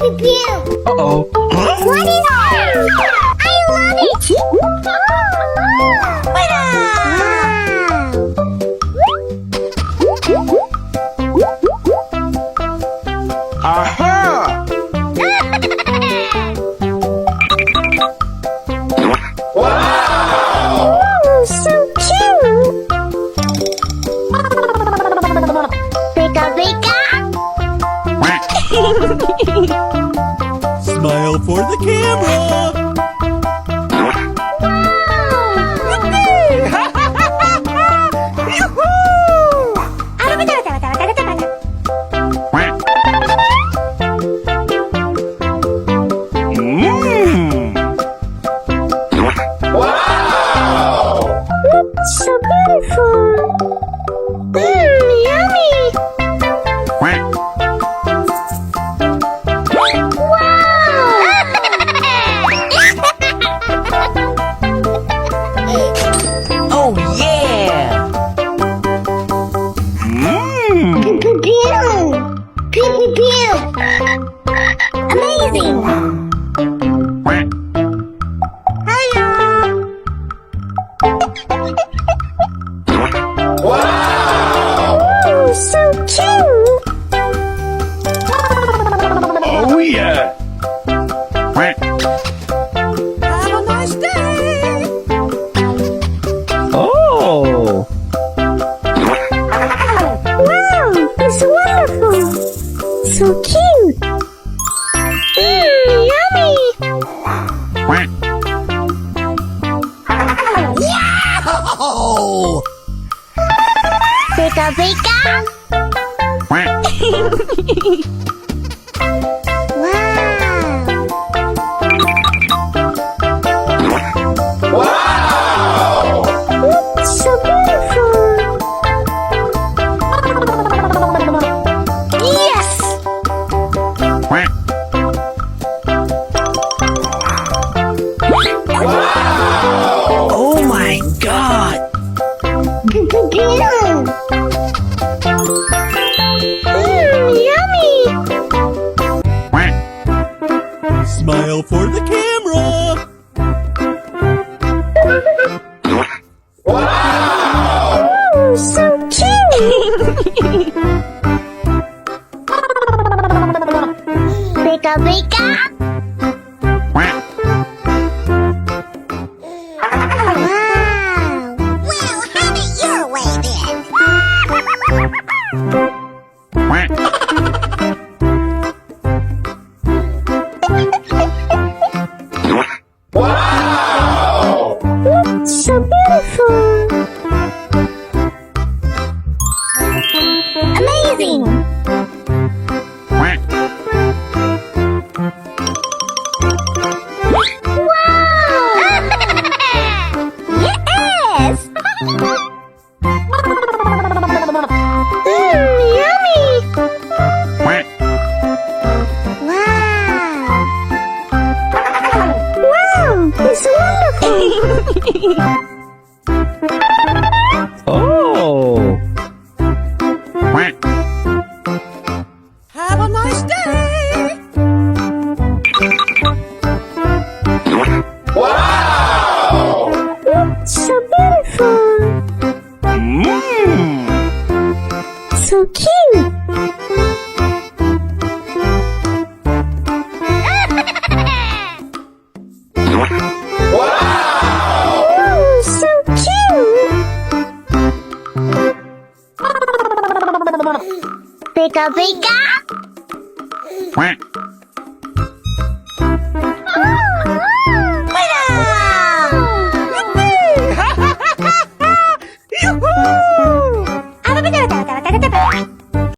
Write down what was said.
pew, pew. Uh-oh. Huh? What is that? I love it! Wow! Aha! Wow! Oh, so cute! Pika, pika! Smile for the camera! So beautiful! Yummy! Wow! Oh, yeah! Pew, pew, pew! Pew, pew, pew! Amazing! Oh, so cute! Oh, yeah! Have a nice day! Oh! Wow, it's wonderful! So cute! Yummy! Oh! Pika, pika! Wow! So beautiful! Yes! Oh, my God! Pew, pew, pew! Yummy! Smile for the camera! Oh, so cute! Pika, pika! Wow! Well, have it your way then! So beautiful! Amazing! Wow! Yes! Yummy! Wow! Wow! It's wonderful! Oh! Have a nice day! So beautiful! So cute! Oh, so cute! Pika, pika!